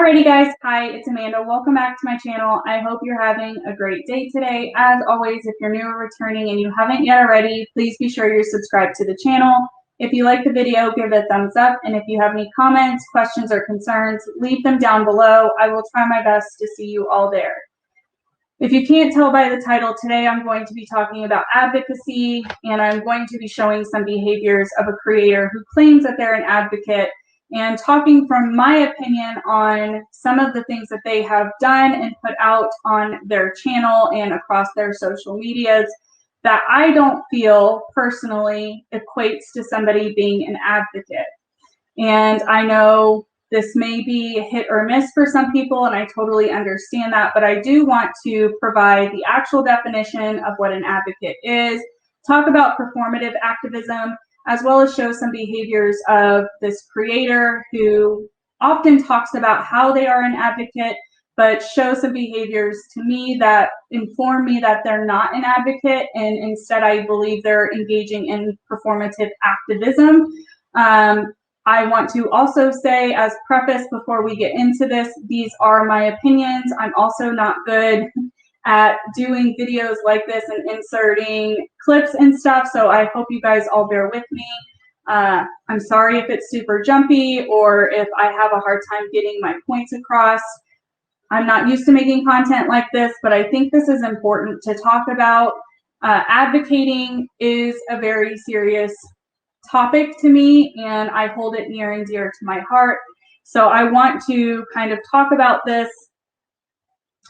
Alrighty guys, hi, it's Amanda. Welcome back to my channel. I hope you're having a great day today. As always, if you're new or returning and you haven't yet already, please be sure you're subscribed to the channel. If you like the video, give it a thumbs up, and if you have any comments, questions, or concerns, leave them down below. I will try my best to see you all there. If you can't tell by the title, today I'm going to be talking about advocacy, and I'm going to be showing some behaviors of a creator who claims that they're an advocate, and talking from my opinion on some of the things that they have done and put out on their channel and across their social medias that I don't feel personally equates to somebody being an advocate. And I know this may be hit or miss for some people, and I totally understand that, but I do want to provide the actual definition of what an advocate is, talk about performative activism, as well as show some behaviors of this creator who often talks about how they are an advocate, but show some behaviors to me that inform me that they're not an advocate, and instead I believe they're engaging in performative activism. I want to also say, as preface before we get into this, these are my opinions. I'm also not good at doing videos like this and inserting clips and stuff, so I hope you guys all bear with me. I'm sorry if it's super jumpy or if I have a hard time getting my points across. I'm not used to making content like this, but I think this is important to talk about. Advocating is a very serious topic to me, and I hold it near and dear to my heart. So I want to kind of talk about this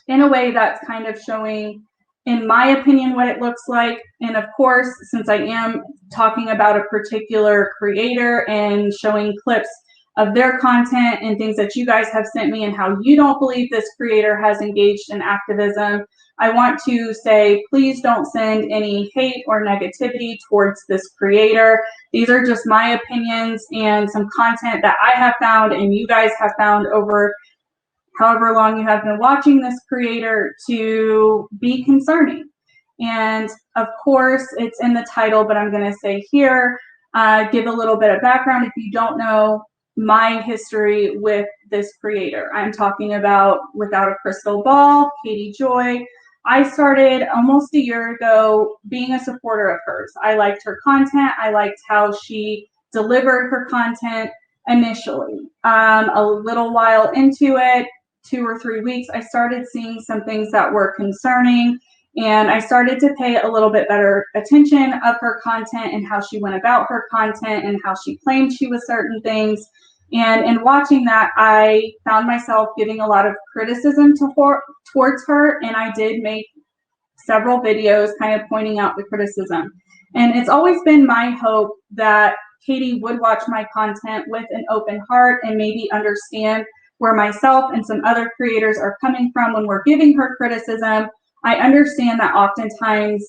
in a way that's kind of showing, in my opinion, what it looks like. And of course, since I am talking about a particular creator and showing clips of their content and things that you guys have sent me and how you don't believe this creator has engaged in activism, I want to say, please don't send any hate or negativity towards this creator. These are just my opinions and some content that I have found and you guys have found over however long you have been watching this creator to be concerning. And of course, it's in the title, but I'm going to say here, give a little bit of background if you don't know my history with this creator. I'm talking about Without a Crystal Ball, Katie Joy. I started almost a year ago being a supporter of hers. I liked her content. I liked how she delivered her content initially. A little while into it, 2 or 3 weeks, I started seeing some things that were concerning, and I started to pay a little bit better attention of her content and how she went about her content and how she claimed she was certain things. And in watching that, I found myself giving a lot of criticism towards her, and I did make several videos kind of pointing out the criticism. And it's always been my hope that Katie would watch my content with an open heart and maybe understand where myself and some other creators are coming from when we're giving her criticism. I understand that oftentimes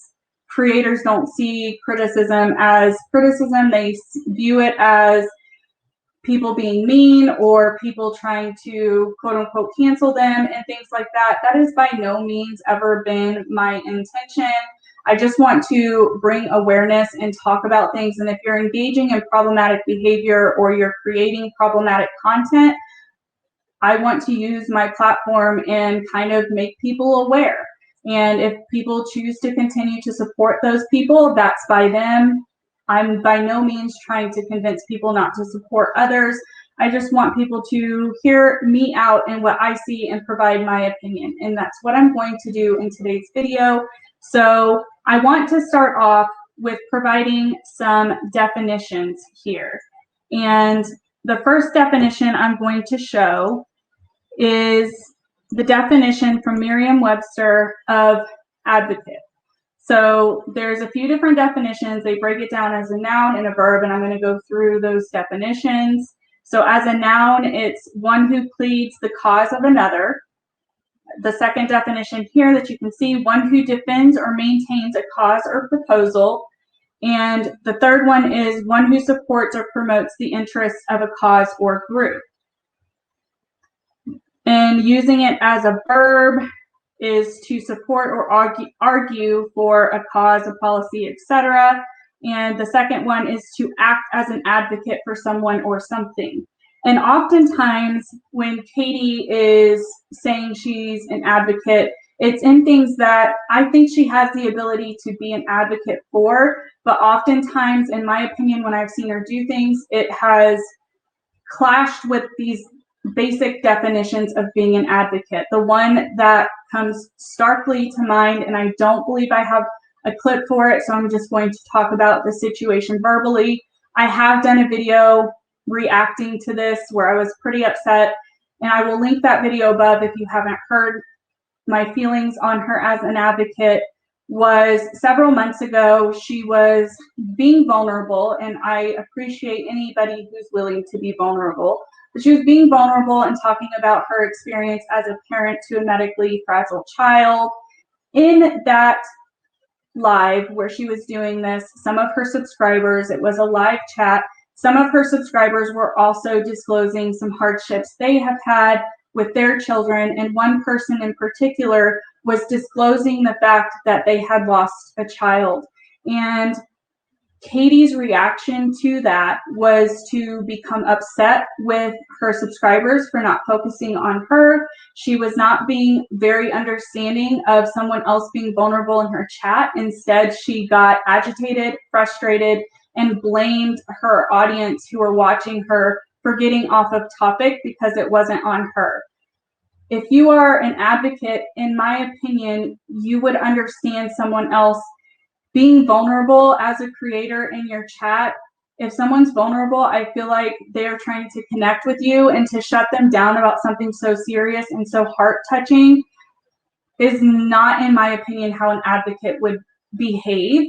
creators don't see criticism as criticism. They view it as people being mean or people trying to quote unquote cancel them and things like that. That has by no means ever been my intention. I just want to bring awareness and talk about things. And if you're engaging in problematic behavior or you're creating problematic content, I want to use my platform and kind of make people aware. And if people choose to continue to support those people, that's by them. I'm by no means trying to convince people not to support others. I just want people to hear me out and what I see and provide my opinion. And that's what I'm going to do in today's video. So I want to start off with providing some definitions here. And the first definition I'm going to show is the definition from Merriam-Webster of advocate. So there's a few different definitions. They break it down as a noun and a verb, and I'm going to go through those definitions. So as a noun, it's one who pleads the cause of another. The second definition here that you can see, one who defends or maintains a cause or proposal. And the third one is one who supports or promotes the interests of a cause or group. And using it as a verb is to support or argue for a cause, a policy, etc. And the second one is to act as an advocate for someone or something. And oftentimes when Katie is saying she's an advocate, it's in things that I think she has the ability to be an advocate for, but oftentimes, in my opinion, when I've seen her do things, it has clashed with these basic definitions of being an advocate. The one that comes starkly to mind, and I don't believe I have a clip for it, so I'm just going to talk about the situation verbally. I have done a video reacting to this where I was pretty upset, and I will link that video above if you haven't heard my feelings on her as an advocate. Was several months ago. She was being vulnerable, and I appreciate anybody who's willing to be vulnerable. But she was being vulnerable and talking about her experience as a parent to a medically fragile child. In that live where she was doing this, some of her subscribers, it was a live chat, some of her subscribers were also disclosing some hardships they have had with their children, and one person in particular was disclosing the fact that they had lost a child. And Katie's reaction to that was to become upset with her subscribers for not focusing on her. She was not being very understanding of someone else being vulnerable in her chat. Instead, she got agitated, frustrated, and blamed her audience who were watching her for getting off of topic because it wasn't on her. If you are an advocate, in my opinion, you would understand someone else being vulnerable as a creator in your chat. If someone's vulnerable, I feel like they're trying to connect with you, and to shut them down about something so serious and so heart-touching is not, in my opinion, how an advocate would behave.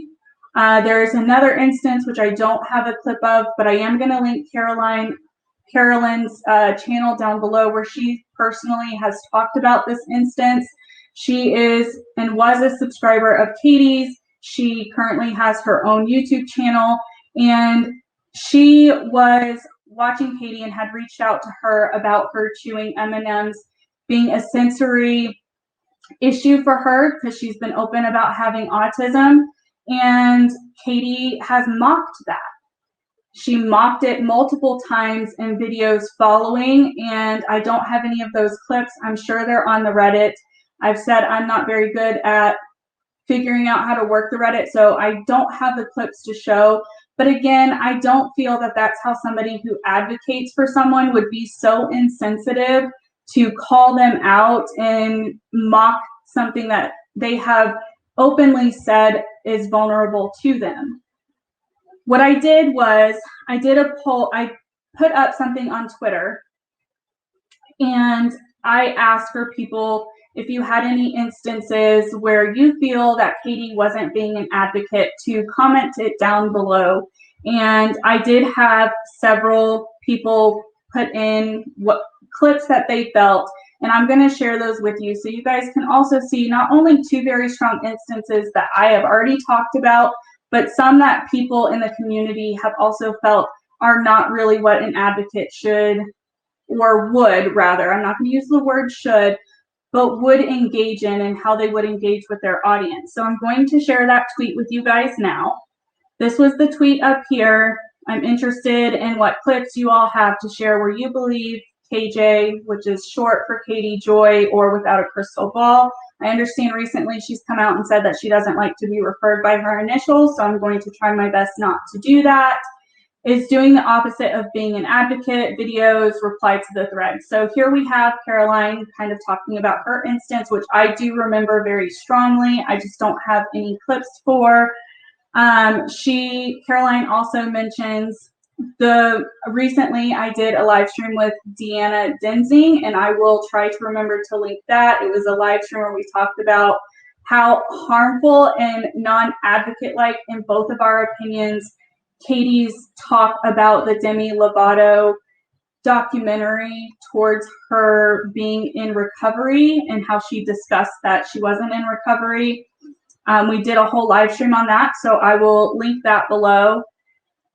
There's another instance, which I don't have a clip of, but I am going to link Carolyn's channel down below, where she personally has talked about this instance. She is and was a subscriber of Katie's. She currently has her own YouTube channel, and she was watching Katie and had reached out to her about her chewing M&Ms being a sensory issue for her because she's been open about having autism, and Katie has mocked that. She mocked it multiple times in videos following, and I don't have any of those clips. I'm sure they're on the Reddit. I've said I'm not very good at figuring out how to work the Reddit, so I don't have the clips to show. But again, I don't feel that that's how somebody who advocates for someone would be so insensitive to call them out and mock something that they have openly said is vulnerable to them. What I did was I did a poll. I put up something on Twitter, and I asked for people if you had any instances where you feel that Katie wasn't being an advocate to comment it down below. And I did have several people put in what clips that they felt, and I'm going to share those with you so you guys can also see not only two very strong instances that I have already talked about, but some that people in the community have also felt are not really what an advocate should, or would rather, I'm not going to use the word should, but would engage in, and how they would engage with their audience. So I'm going to share that tweet with you guys now. This was the tweet up here. I'm interested in what clips you all have to share where you believe KJ, which is short for Katie Joy, or Without a Crystal Ball. I understand recently she's come out and said that she doesn't like to be referred by her initials, so I'm going to try my best not to do that. Is doing the opposite of being an advocate, videos, reply to the thread. So here we have Caroline kind of talking about her instance, which I do remember very strongly. I just don't have any clips for. Caroline also mentions recently I did a live stream with Deanna Denzing, and I will try to remember to link that. It was a live stream where we talked about how harmful and non-advocate-like, in both of our opinions, Katie's talk about the Demi Lovato documentary towards her being in recovery, and how she discussed that she wasn't in recovery. We did a whole live stream on that, so I will link that below.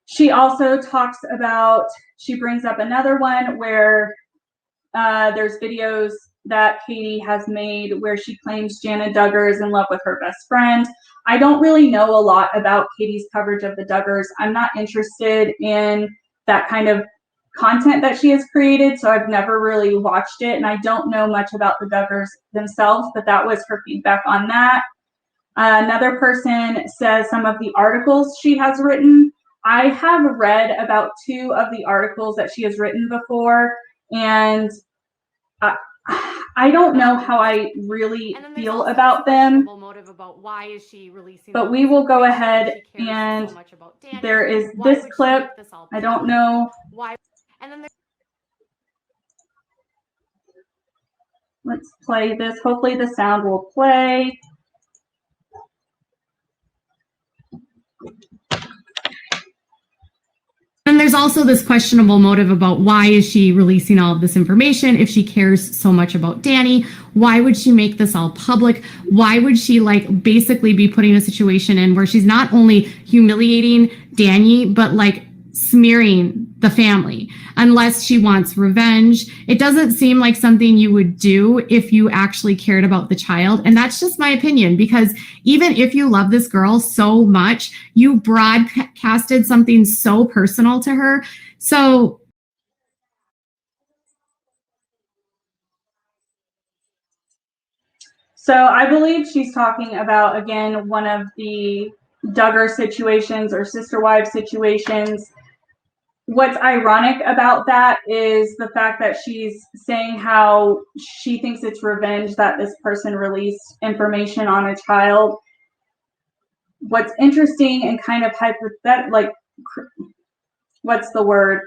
She also talks about, she brings up another one where there's videos that Katie has made where she claims Jana Duggar is in love with her best friend. I don't really know a lot about Katie's coverage of the Duggars. I'm not interested in that kind of content that she has created, so I've never really watched it, and I don't know much about the Duggars themselves, but that was her feedback on that. Another person says some of the articles she has written. I have read about 2 of the articles that she has written before, and I don't know how I really feel about them, but we will go ahead, and there is this clip. I don't know. Let's play this. Hopefully the sound will play. And there's also this questionable motive about why is she releasing all of this information if she cares so much about Danny? Why would she make this all public? Why would she like basically be putting a situation in where she's not only humiliating Danny, but like smearing the family unless she wants revenge? It doesn't seem like something you would do if you actually cared about the child. And that's just my opinion, because even if you love this girl so much, you broadcasted something so personal to her. So I believe she's talking about, again, one of the Duggar situations or sister wives situations. What's ironic about that is the fact that she's saying how she thinks it's revenge that this person released information on a child. What's interesting and kind of hypothetical, like, what's the word?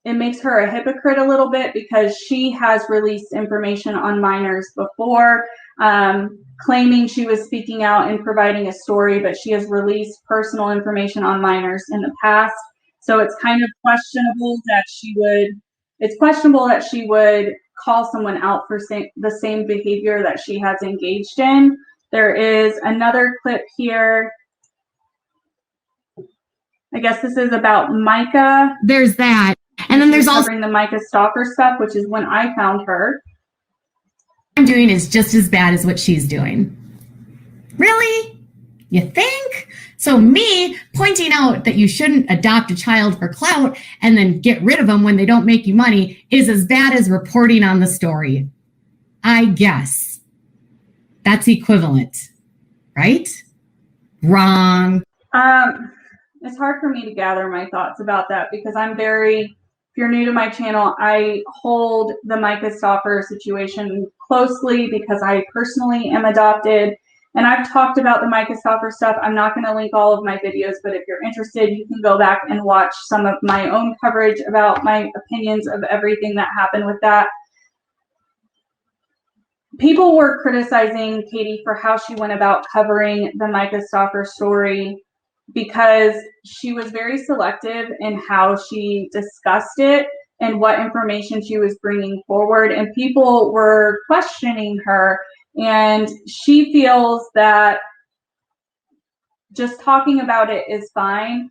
It makes her a hypocrite a little bit, because she has released information on minors before, claiming she was speaking out and providing a story, but she has released personal information on minors in the past. So it's kind of questionable that she would call someone out for the same behavior that she has engaged in. There is another clip here. I guess this is about Mica. There's that. And then there's also the Mica Stalker stuff, which is when I found her. What I'm doing is just as bad as what she's doing. Really? You think? So me pointing out that you shouldn't adopt a child for clout and then get rid of them when they don't make you money is as bad as reporting on the story. I guess. That's equivalent, right? Wrong. It's hard for me to gather my thoughts about that, because if you're new to my channel, I hold the Mica Stalker situation closely because I personally am adopted, and I've talked about the Mica Stalker stuff. I'm not going to link all of my videos, but if you're interested, you can go back and watch some of my own coverage about my opinions of everything that happened with that. People were criticizing Katie for how she went about covering the Mica Stalker story, because she was very selective in how she discussed it and what information she was bringing forward, and people were questioning her, and she feels that just talking about it is fine.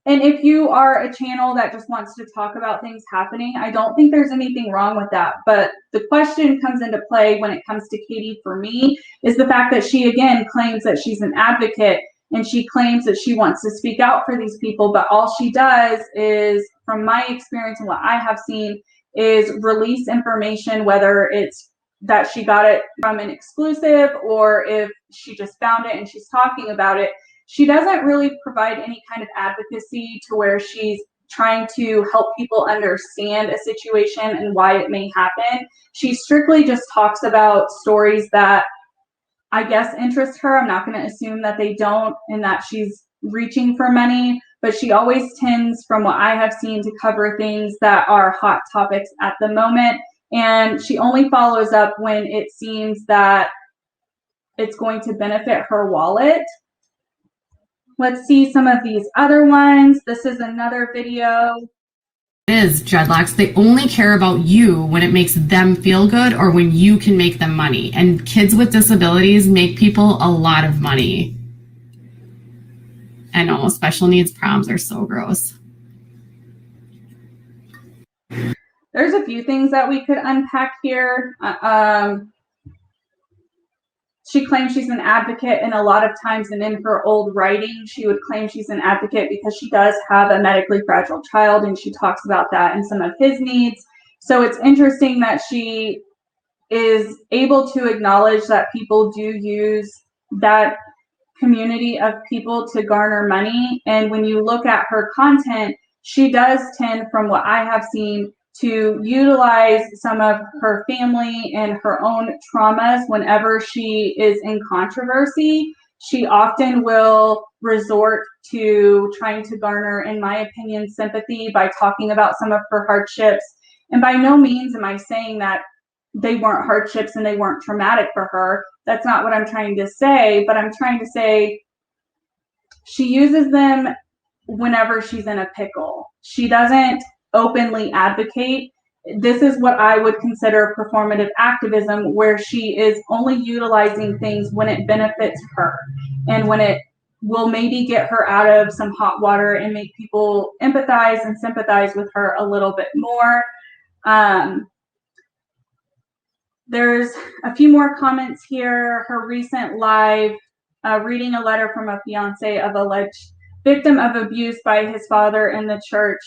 And if you are a channel that just wants to talk about things happening, I don't think there's anything wrong with that. But the question comes into play when it comes to Katie, for me, is the fact that she, again, claims that she's an advocate, and she claims that she wants to speak out for these people, but all she does is, from my experience and what I have seen, is release information, whether it's that she got it from an exclusive or if she just found it and she's talking about it. She doesn't really provide any kind of advocacy to where she's trying to help people understand a situation and why it may happen. She strictly just talks about stories that I guess interest her. I'm not going to assume that they don't and that she's reaching for money, but she always tends, from what I have seen, to cover things that are hot topics at the moment. And she only follows up when it seems that it's going to benefit her wallet. Let's see some of these other ones. This is another video. Is dreadlocks, they only care about you when it makes them feel good or when you can make them money. And kids with disabilities make people a lot of money. I know, special needs proms are so gross. There's a few things that we could unpack here. she claims she's an advocate, and a lot of times, and in her old writing, she would claim she's an advocate because she does have a medically fragile child, and she talks about that and some of his needs. So it's interesting that she is able to acknowledge that people do use that community of people to garner money. And when you look at her content, she does tend, from what I have seen, to utilize some of her family and her own traumas whenever she is in controversy. She often will resort to trying to garner, in my opinion, sympathy by talking about some of her hardships. And by no means am I saying that they weren't hardships and they weren't traumatic for her. That's not what I'm trying to say, but I'm trying to say she uses them whenever she's in a pickle. She doesn't openly advocate. This is what I would consider performative activism, where she is only utilizing things when it benefits her and when it will maybe get her out of some hot water and make people empathize and sympathize with her a little bit more. There's a few more comments here. Her recent live, reading a letter from a fiance of alleged victim of abuse by his father in the church.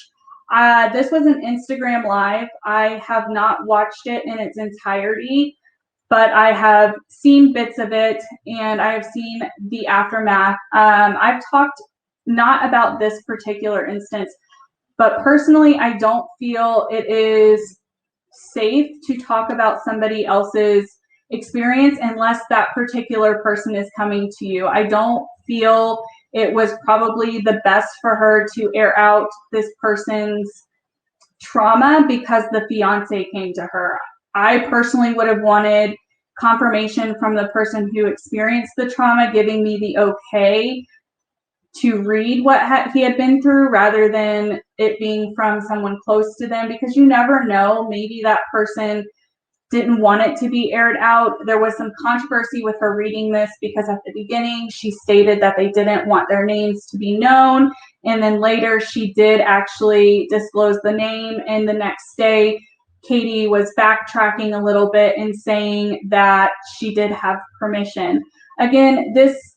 This was an Instagram live. I have not watched it in its entirety, but I have seen bits of it and I have seen the aftermath. I've talked not about this particular instance, but personally, I don't feel it is safe to talk about somebody else's experience unless that particular person is coming to you. I don't feel it was probably the best for her to air out this person's trauma because the fiance came to her. I personally would have wanted confirmation from the person who experienced the trauma giving me the okay to read what he had been through rather than it being from someone close to them, because you never know, maybe that person didn't want it to be aired out. There was some controversy with her reading this because at the beginning she stated that they didn't want their names to be known, and then later she did actually disclose the name, and the next day Katie was backtracking a little bit and saying that she did have permission. Again, this,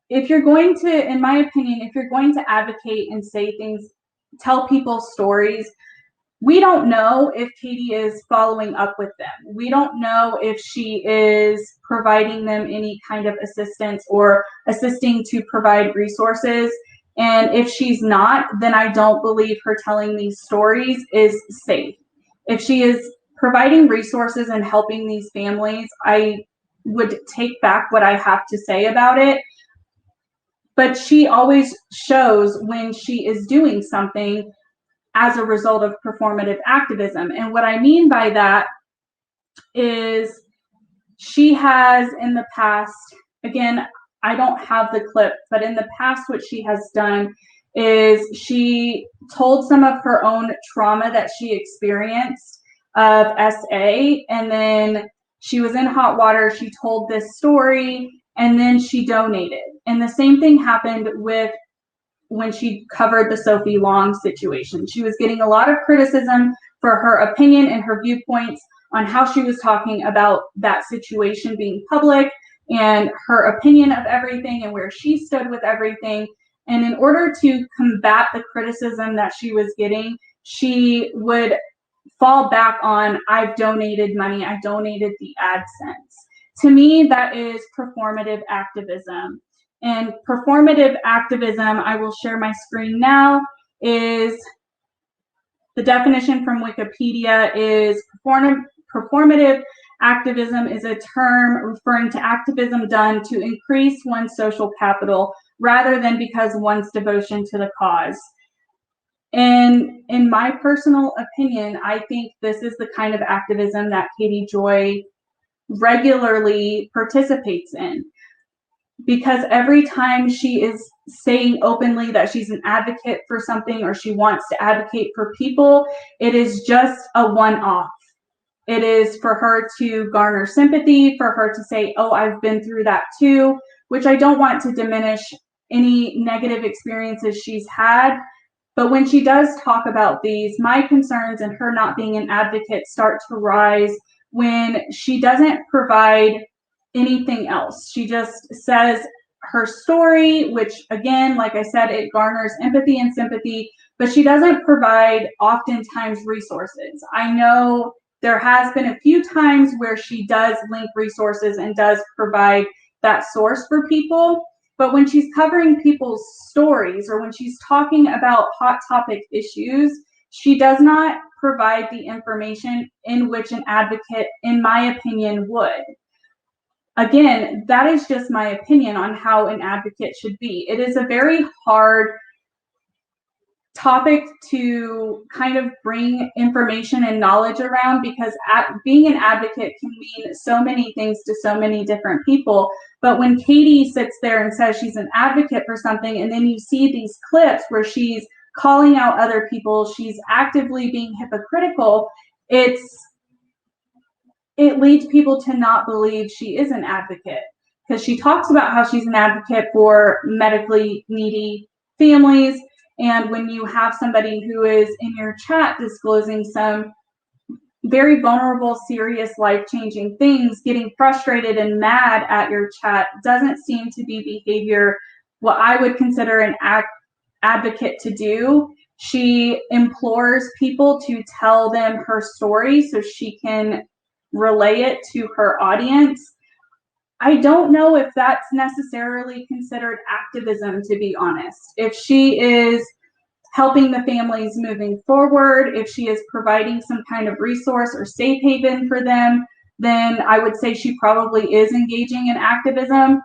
if you're going to, in my opinion, if you're going to advocate and say things, tell people stories, we don't know if Katie is following up with them. We don't know if she is providing them any kind of assistance or assisting to provide resources. And if she's not, then I don't believe her telling these stories is safe. If she is providing resources and helping these families, I would take back what I have to say about it. But she always shows when she is doing something as a result of performative activism. And what I mean by that is she has in the past, again, I don't have the clip, but in the past what she has done is she told some of her own trauma that she experienced of SA, and then she was in hot water, she told this story, and then she donated. And the same thing happened with when she covered the Sophie Long situation. She was getting a lot of criticism for her opinion and her viewpoints on how she was talking about that situation being public and her opinion of everything and where she stood with everything. And in order to combat the criticism that she was getting, she would fall back on, I've donated money, I donated the AdSense. To me, that is performative activism. And performative activism, I will share my screen now, is the definition from Wikipedia is performative activism is a term referring to activism done to increase one's social capital rather than because one's devotion to the cause. And in my personal opinion, I think this is the kind of activism that Katie Joy regularly participates in. Because every time she is saying openly that she's an advocate for something or she wants to advocate for people, it is just a one-off. It is for her to garner sympathy, for her to say, oh, I've been through that too, which I don't want to diminish any negative experiences she's had. But when she does talk about these, my concerns and her not being an advocate start to rise when she doesn't provide anything else. She just says her story, which again, like I said, it garners empathy and sympathy, but she doesn't provide oftentimes resources. I know there has been a few times where she does link resources and does provide that source for people, but when she's covering people's stories or when she's talking about hot topic issues, she does not provide the information in which an advocate, in my opinion, would. Again, that is just my opinion on how an advocate should be. It is a very hard topic to kind of bring information and knowledge around, because being an advocate can mean so many things to so many different people. But when Katie sits there and says she's an advocate for something, and then you see these clips where she's calling out other people, she's actively being hypocritical, it leads people to not believe she is an advocate, because she talks about how she's an advocate for medically needy families. And when you have somebody who is in your chat disclosing some very vulnerable, serious, life-changing things, getting frustrated and mad at your chat doesn't seem to be behavior what I would consider an advocate to do. She implores people to tell them her story so she can relay it to her audience. I don't know if that's necessarily considered activism, to be honest. If she is helping the families moving forward, if she is providing some kind of resource or safe haven for them, then I would say she probably is engaging in activism.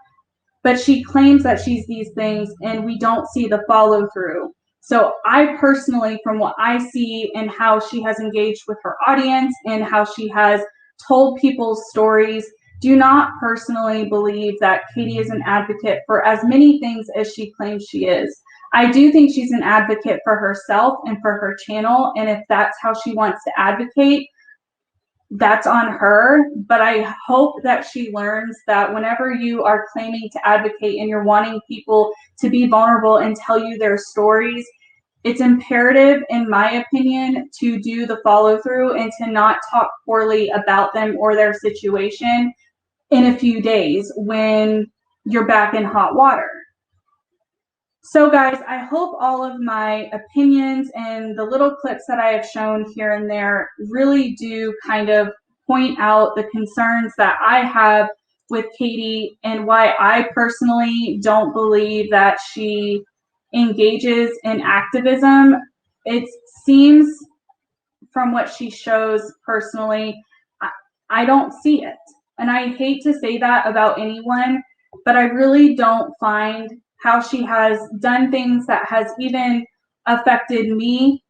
But she claims that she's these things and we don't see the follow through. So I personally, from what I see and how she has engaged with her audience and how she has told people's stories, do not personally believe that Katie is an advocate for as many things as she claims she is. I do think she's an advocate for herself and for her channel, and if that's how she wants to advocate, that's on her. But I hope that she learns that whenever you are claiming to advocate and you're wanting people to be vulnerable and tell you their stories, it's imperative, in my opinion, to do the follow through and to not talk poorly about them or their situation in a few days when you're back in hot water. So guys, I hope all of my opinions and the little clips that I have shown here and there really do kind of point out the concerns that I have with Katie and why I personally don't believe that she engages in activism. It seems from what she shows personally, I don't see it. And I hate to say that about anyone, but I really don't find how she has done things that has even affected me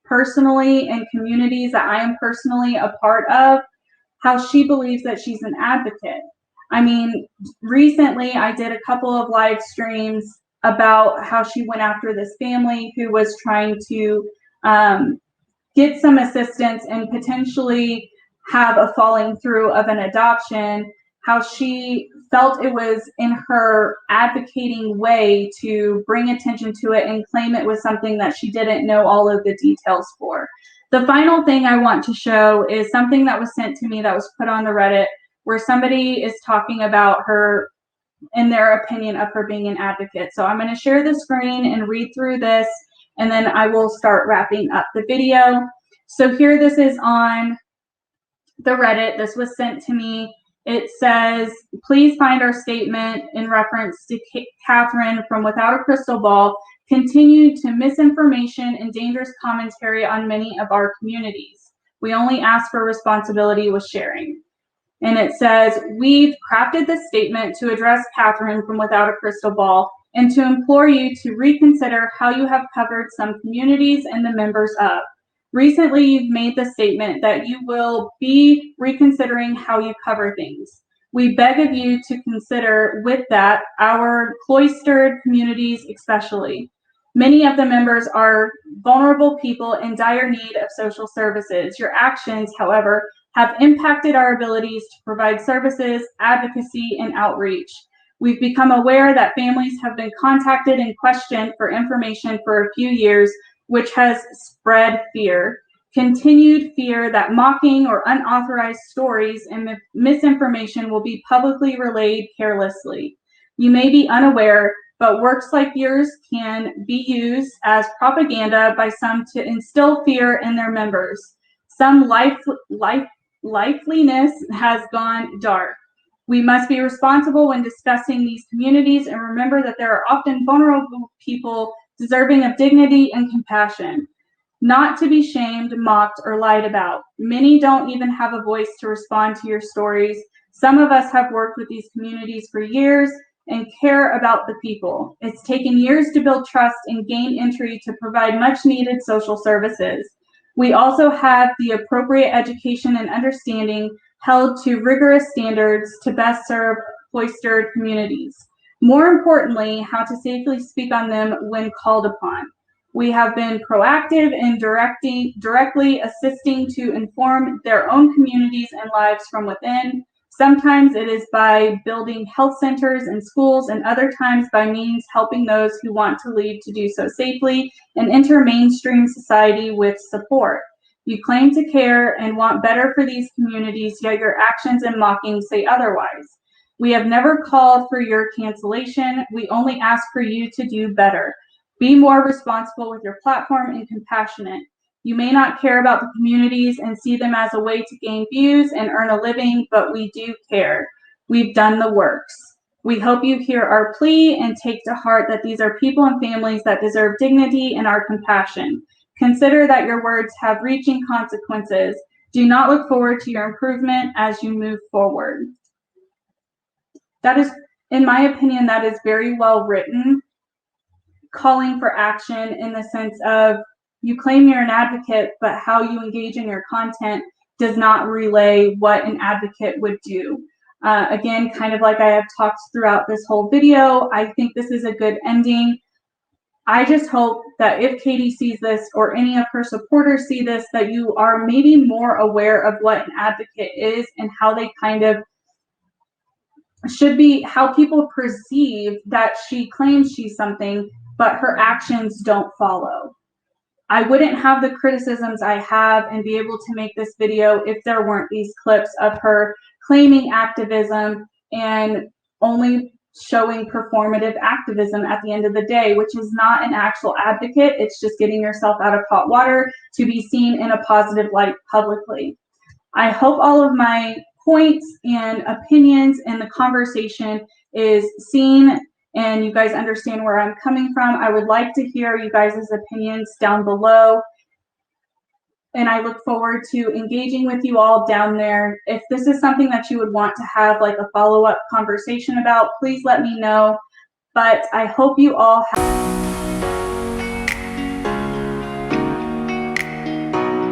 personally and communities that I am personally a part of, how she believes that she's an advocate. I mean, recently I did a couple of live streams about how she went after this family who was trying to get some assistance and potentially have a falling through of an adoption, how she felt it was in her advocating way to bring attention to it and claim it was something that she didn't know all of the details for. The final thing I want to show is something that was sent to me that was put on the Reddit, where somebody is talking about her and their opinion of her being an advocate. So I'm going to share the screen and read through this, and then I will start wrapping up the video. So here, this is on the Reddit. This was sent to me. It says, please find our statement in reference to Catherine from Without a Crystal Ball continued to misinformation and dangerous commentary on many of our communities. We only ask for responsibility with sharing. And it says, we've crafted this statement to address Catherine from Without a Crystal Ball and to implore you to reconsider how you have covered some communities and the members of. Recently, you've made the statement that you will be reconsidering how you cover things. We beg of you to consider with that our cloistered communities especially. Many of the members are vulnerable people in dire need of social services. Your actions, however, have impacted our abilities to provide services, advocacy, and outreach. We've become aware that families have been contacted and questioned for information for a few years, which has spread fear. Continued fear that mocking or unauthorized stories and misinformation will be publicly relayed carelessly. You may be unaware, but works like yours can be used as propaganda by some to instill fear in their members. Some liveliness has gone dark. We must be responsible when discussing these communities and remember that there are often vulnerable people deserving of dignity and compassion, not to be shamed, mocked, or lied about. Many don't even have a voice to respond to your stories. Some of us have worked with these communities for years and care about the people. It's taken years to build trust and gain entry to provide much needed social services. We also have the appropriate education and understanding held to rigorous standards to best serve cloistered communities. More importantly, how to safely speak on them when called upon. We have been proactive in directly assisting to inform their own communities and lives from within. Sometimes it is by building health centers and schools, and other times by means helping those who want to leave to do so safely and enter mainstream society with support. You claim to care and want better for these communities, yet your actions and mocking say otherwise. We have never called for your cancellation. We only ask for you to do better. Be more responsible with your platform and compassionate. You may not care about the communities and see them as a way to gain views and earn a living, but we do care. We've done the works. We hope you hear our plea and take to heart that these are people and families that deserve dignity and our compassion. Consider that your words have reaching consequences. Do not look forward to your improvement as you move forward. That is, in my opinion, that is very well written, calling for action in the sense of you claim you're an advocate, but how you engage in your content does not relay what an advocate would do. Again, kind of like I have talked throughout this whole video, I think this is a good ending. I just hope that if Katie sees this or any of her supporters see this, that you are maybe more aware of what an advocate is and how they kind of should be, how people perceive that she claims she's something, but her actions don't follow. I wouldn't have the criticisms I have and be able to make this video if there weren't these clips of her claiming activism and only showing performative activism at the end of the day, which is not an actual advocate. It's just getting yourself out of hot water to be seen in a positive light publicly. I hope all of my points and opinions in the conversation is seen and you guys understand where I'm coming from. I would like to hear you guys' opinions down below. And I look forward to engaging with you all down there. If this is something that you would want to have like a follow-up conversation about, please let me know. But I hope you all have